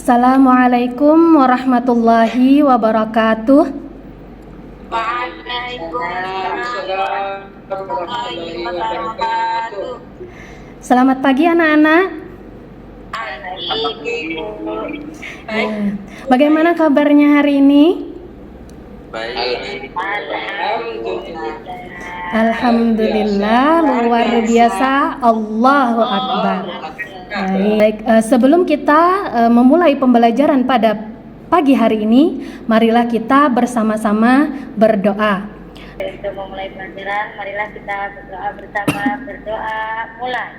Assalamualaikum warahmatullahi wabarakatuh. Waalaikumsalam warahmatullahi wabarakatuh. Selamat pagi anak-anak. Bagaimana kabarnya hari ini? Baik. Alhamdulillah, luar biasa. Allahu Akbar. Baik, sebelum kita memulai pembelajaran pada pagi hari ini, marilah kita bersama-sama berdoa. Untuk memulai pelajaran, marilah kita berdoa bersama. Berdoa mulai.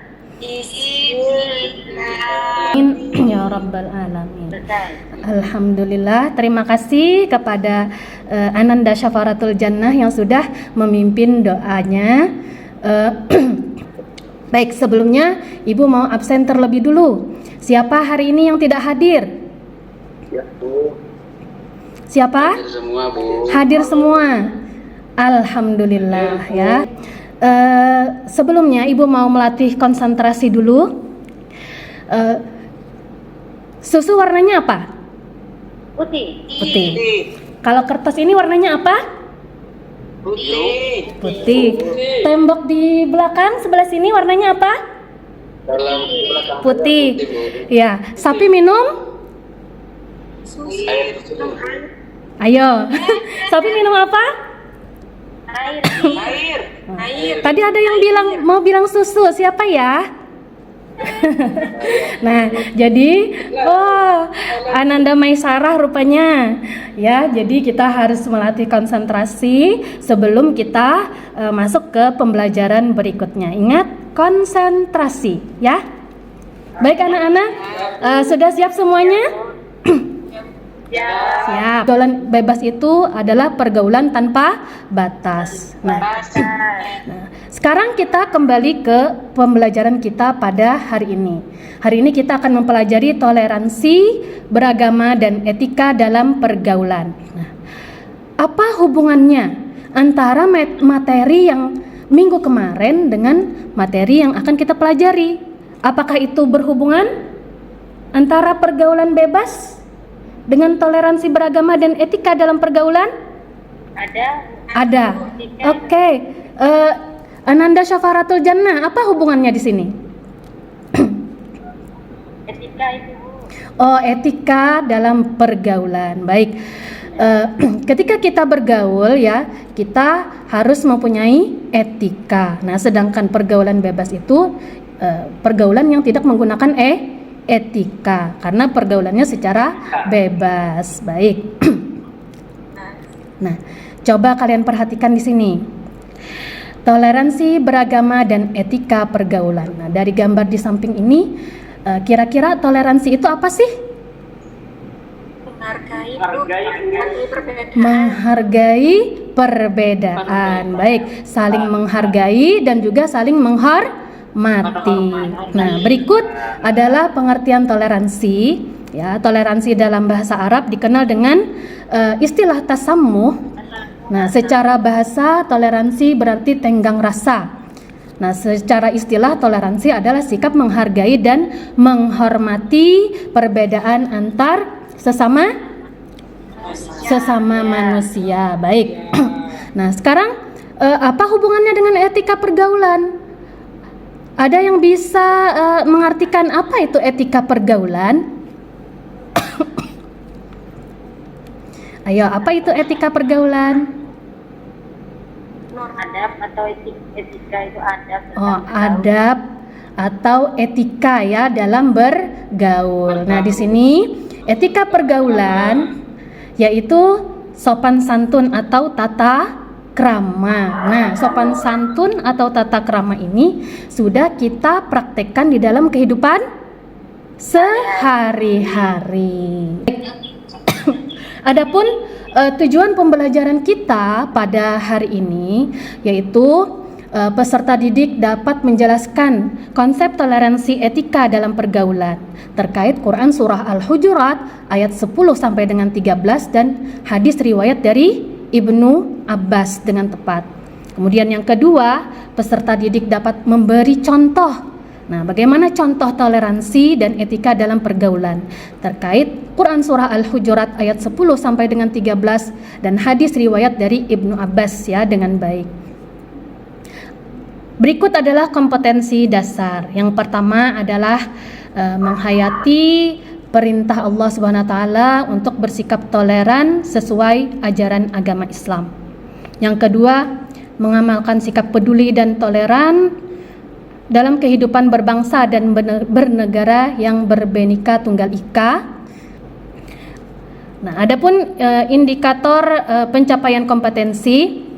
Amin ya rabbal alamin. Alhamdulillah, terima kasih kepada Ananda Syafaratul Jannah yang sudah memimpin doanya. Baik, sebelumnya Ibu mau absen terlebih dulu. Siapa hari ini yang tidak hadir? Ya, Bu. Siapa? Hadir semua, Bu. Hadir semua. Alhamdulillah ya. Sebelumnya Ibu mau melatih konsentrasi dulu. Susu warnanya apa? Putih. Putih. Kalau kertas ini warnanya apa? Putih. Tembok di belakang sebelah sini warnanya apa? Dalam belakang Putih. Bu. Ya, sapi minum? Air susu. Ayo. Sapi minum apa? Air. Tadi ada yang mau bilang susu, siapa ya? Nah, jadi Ananda Maisarah rupanya. Ya, jadi kita harus melatih konsentrasi sebelum kita masuk ke pembelajaran berikutnya. Ingat, konsentrasi, ya. Baik anak-anak, sudah siap semuanya? Siap. Pergaulan bebas itu adalah pergaulan tanpa batas. Nah, sekarang kita kembali ke pembelajaran kita pada hari ini. Hari ini kita akan mempelajari toleransi beragama dan etika dalam pergaulan. Nah, apa hubungannya antara materi yang minggu kemarin dengan materi yang akan kita pelajari? Apakah itu berhubungan antara pergaulan bebas dengan toleransi beragama dan etika dalam pergaulan? Ada. Oke. Ananda Syafaratul Jannah, apa hubungannya di sini? Etika itu. Oh, etika dalam pergaulan. Baik. Ketika kita bergaul ya, kita harus mempunyai etika. Nah, sedangkan pergaulan bebas itu pergaulan yang tidak menggunakan etika karena pergaulannya secara bebas. Baik. Nah, coba kalian perhatikan di sini. Toleransi beragama dan etika pergaulan. Nah, dari gambar di samping ini, kira-kira toleransi itu apa sih? Menghargai perbedaan. Baik, saling menghargai dan juga saling menghormati. Nah, berikut adalah pengertian toleransi. Ya, toleransi dalam bahasa Arab dikenal dengan istilah tasammuh. Nah, secara bahasa toleransi berarti tenggang rasa. Nah, secara istilah toleransi adalah sikap menghargai dan menghormati perbedaan antar sesama manusia. Baik. Nah, sekarang apa hubungannya dengan etika pergaulan? Ada yang bisa mengartikan apa itu etika pergaulan? Ayo, apa itu etika pergaulan? Adab atau etika itu adab. Oh, adab atau etika ya dalam bergaul. Nah, di sini etika pergaulan yaitu sopan santun atau tata krama. Nah, sopan santun atau tata krama ini sudah kita praktekkan di dalam kehidupan sehari-hari. Adapun tujuan pembelajaran kita pada hari ini yaitu peserta didik dapat menjelaskan konsep toleransi etika dalam pergaulan terkait Quran surah Al-Hujurat ayat 10 sampai dengan 13 dan hadis riwayat dari Ibnu Abbas dengan tepat. Kemudian yang kedua, peserta didik dapat memberi contoh. Nah, bagaimana contoh toleransi dan etika dalam pergaulan terkait Quran surah Al-Hujurat ayat 10 sampai dengan 13 dan hadis riwayat dari Ibnu Abbas ya dengan baik. Berikut adalah kompetensi dasar. Yang pertama adalah menghayati perintah Allah Subhanahu wa taala untuk bersikap toleran sesuai ajaran agama Islam. Yang kedua, mengamalkan sikap peduli dan toleran dalam kehidupan berbangsa dan bernegara yang berbhinneka tunggal ika. Nah, adapun indikator pencapaian kompetensi,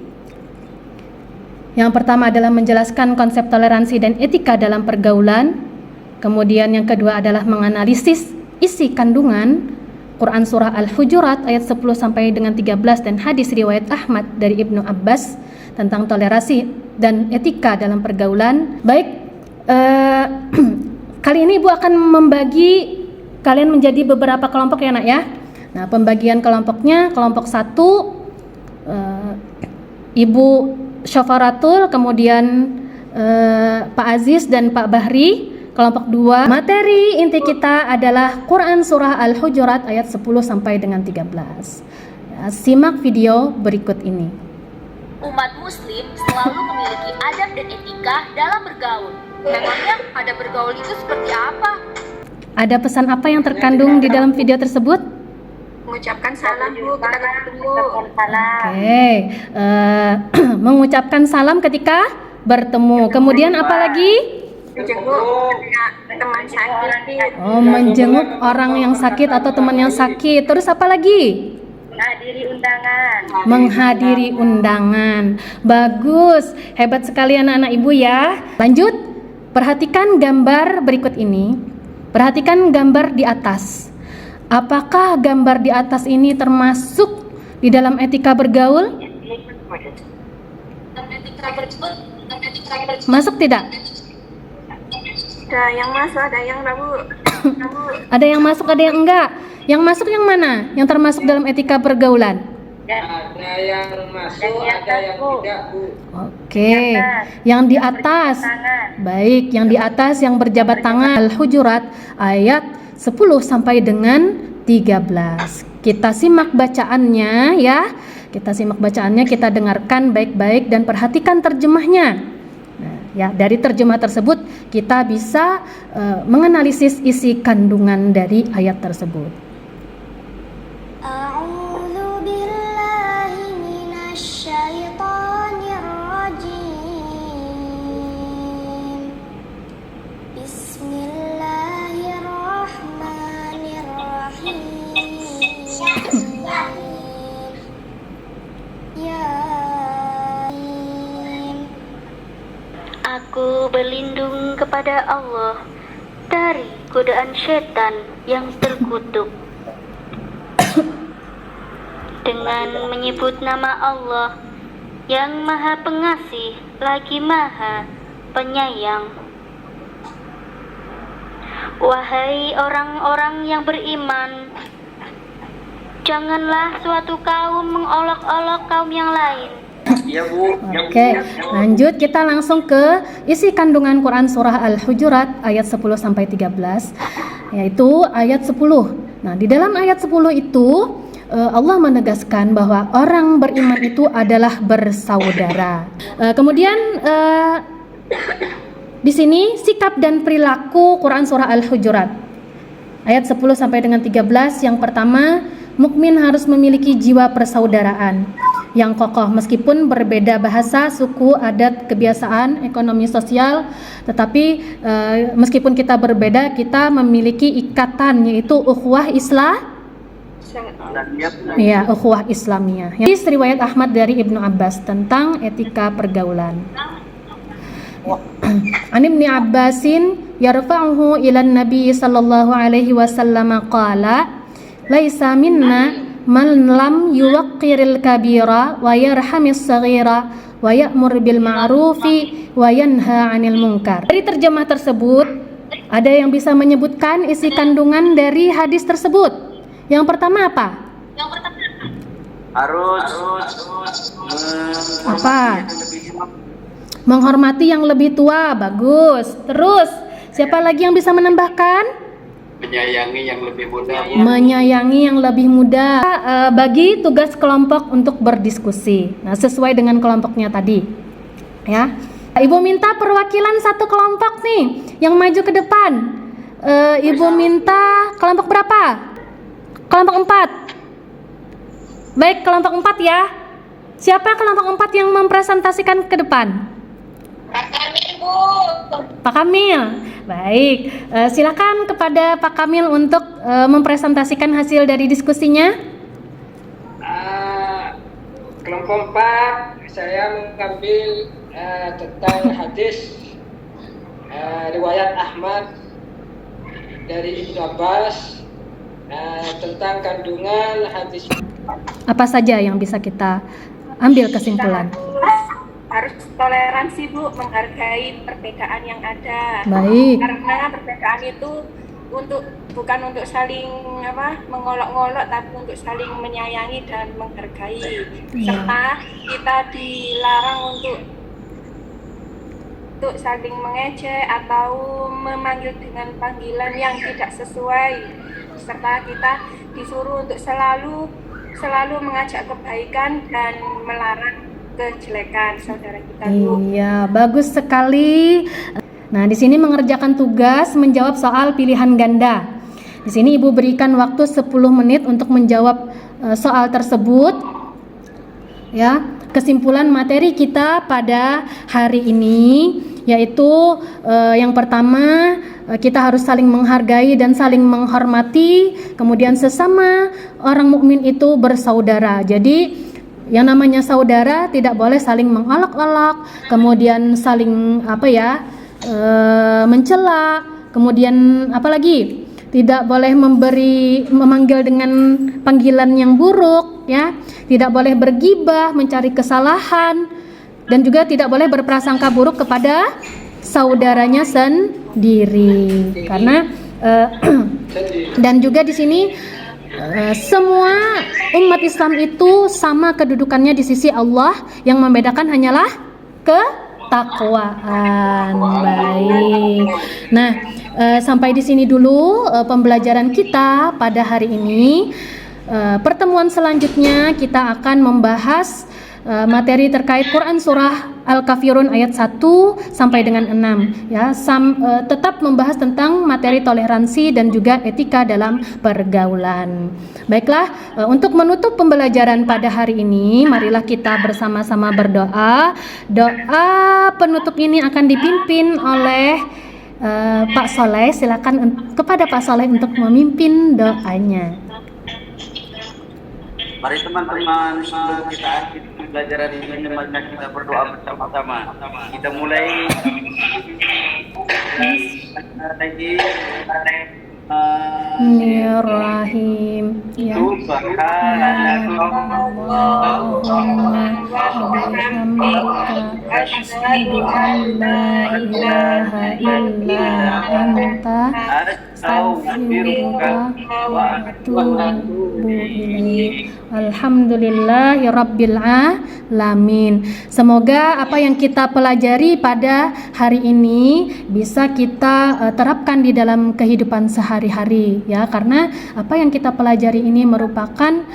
yang pertama adalah menjelaskan konsep toleransi dan etika dalam pergaulan. Kemudian yang kedua adalah menganalisis isi kandungan Quran surah Al-Hujurat ayat 10 sampai dengan 13 dan hadis riwayat Ahmad dari Ibnu Abbas tentang toleransi dan etika dalam pergaulan. Baik, kali ini Ibu akan membagi kalian menjadi beberapa kelompok ya nak ya. Nah, pembagian kelompoknya, kelompok 1 Ibu Syafaratul, kemudian Pak Aziz dan Pak Bahri. Kelompok 2, materi inti kita adalah Quran surah Al-Hujurat ayat 10 sampai dengan 13. Ya, simak video berikut ini. Umat muslim selalu memiliki adab dan etika dalam bergaul. Memangnya adab bergaul itu seperti apa? Ada pesan apa yang terkandung di dalam video tersebut? Mengucapkan salam Bu, kita ketemu. Oke, mengucapkan salam ketika bertemu. Kemudian apa lagi? Menjenguk teman sakit. Oh, menjenguk orang yang sakit atau teman yang sakit. Terus apa lagi? Menghadiri undangan. Menghadiri undangan. Bagus, hebat sekali anak-anak ibu ya. Lanjut, perhatikan gambar berikut ini. Perhatikan gambar di atas. Apakah gambar di atas ini termasuk di dalam etika bergaul? Masuk tidak? Ada yang masuk, ada yang rabu. Ada yang masuk, ada yang enggak. Yang masuk yang mana? Yang termasuk dalam etika pergaulan? Ada yang masuk, ada yang tidak, Bu. Oke, yang di atas. Baik, yang di atas yang berjabat tangan. Al-Hujurat ayat 10 sampai dengan 13. Kita simak bacaannya ya. Kita simak bacaannya, kita dengarkan baik-baik dan perhatikan terjemahnya. Nah, ya, dari terjemah tersebut kita bisa menganalisis isi kandungan dari ayat tersebut. A'udzu billahi minasy syaithanir rajim. Bismillahirrahmanirrahim. Aku berlindung kepada Allah dari godaan setan yang terkutuk. Dengan menyebut nama Allah yang Maha Pengasih lagi Maha Penyayang. Wahai orang-orang yang beriman, janganlah suatu kaum mengolok-olok kaum yang lain. Iya, Bu. Oke, lanjut kita langsung ke isi kandungan Quran surah Al-Hujurat ayat 10 sampai 13, yaitu ayat 10. Nah, di dalam ayat 10 itu Allah menegaskan bahwa orang beriman itu adalah bersaudara. Kemudian di sini sikap dan perilaku Quran surah Al-Hujurat ayat 10 sampai dengan 13. Yang pertama, mukmin harus memiliki jiwa persaudaraan yang kokoh meskipun berbeda bahasa, suku, adat, kebiasaan, ekonomi sosial, tetapi meskipun kita berbeda, kita memiliki ikatan yaitu ukhuwah ya, ukhuwah Islamiyah. Hadis riwayat Ahmad dari Ibnu Abbas tentang etika pergaulan. An Ibnu Abbasin yarfa'uhu ila Nabi sallallahu alaihi wasallam qala laisa minna man lam yuwaqqiril kabira wa yarhamis saghira wa ya'mur bil ma'rufi wa yanha 'anil munkar. Dari terjemah tersebut ada yang bisa menyebutkan isi kandungan dari hadis tersebut. Yang pertama apa? Harus Apa? Menghormati yang lebih tua. Bagus. Terus Siapa lagi yang bisa menambahkan? Menyayangi yang lebih muda. Menyayangi yang lebih muda. Bagi tugas kelompok untuk berdiskusi. Nah, sesuai dengan kelompoknya tadi. Ya. Ibu minta perwakilan satu kelompok nih yang maju ke depan. Ibu minta kelompok berapa? Kelompok 4. Baik, kelompok 4 ya. Siapa kelompok 4 yang mempresentasikan ke depan? Pak Kamil. Baik, silakan kepada Pak Kamil untuk mempresentasikan hasil dari diskusinya. Kelompok 4 saya mengambil tentang hadis riwayat Ahmad dari Ibnu Abbas tentang kandungan hadis. Apa saja yang bisa kita ambil kesimpulan? Harus toleransi, Bu, menghargai perbedaan yang ada. Baik. Karena perbedaan itu bukan untuk saling mengolok-olok, tapi untuk saling menyayangi dan menghargai. Serta kita dilarang untuk saling mengejek atau memanggil dengan panggilan yang tidak sesuai. Serta kita disuruh untuk selalu mengajak kebaikan dan melarang kejelekan saudara kita. Iya, bagus sekali. Nah, di sini mengerjakan tugas menjawab soal pilihan ganda. Di sini Ibu berikan waktu 10 menit untuk menjawab soal tersebut. Ya, kesimpulan materi kita pada hari ini yaitu yang pertama, kita harus saling menghargai dan saling menghormati. Kemudian sesama orang mukmin itu bersaudara. Jadi yang namanya saudara tidak boleh saling mengolok-olok, kemudian saling mencela, kemudian apalagi tidak boleh memanggil dengan panggilan yang buruk, ya, tidak boleh bergibah, mencari kesalahan, dan juga tidak boleh berprasangka buruk kepada saudaranya sendiri, karena dan juga di sini semua umat Islam itu sama kedudukannya di sisi Allah, yang membedakan hanyalah ketakwaan. Baik. Nah, sampai di sini dulu pembelajaran kita pada hari ini. Pertemuan selanjutnya kita akan membahas materi terkait Quran surah Al-Kafirun ayat 1 sampai dengan 6 ya, tetap membahas tentang materi toleransi dan juga etika dalam pergaulan. Baiklah, untuk menutup pembelajaran pada hari ini, marilah kita bersama-sama berdoa. Doa penutup ini akan dipimpin oleh Pak Soleh. Silakan kepada Pak Soleh untuk memimpin doanya. Mari teman-teman, sebelum kita akhiri pembelajaran ini, mari kita berdoa bersama-sama. Kita mulai lagi. Bismillahirrahmanirrahim. Ya. Asyhadu an la ilaha illa anta astaghfiruka wa atubu ilaik. Alhamdulillahi rabbil alamin. Semoga apa yang kita pelajari pada hari ini bisa kita terapkan di dalam kehidupan sehari-hari ya, karena apa yang kita pelajari ini merupakan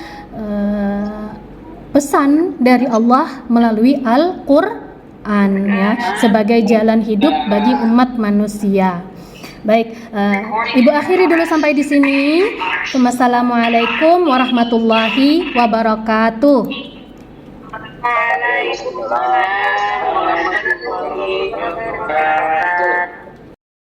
pesan dari Allah melalui Al-Qur'an ya, sebagai jalan hidup bagi umat manusia. Baik, Ibu akhiri dulu sampai di sini. Wassalamualaikum warahmatullahi wabarakatuh. Waalaikumsalam.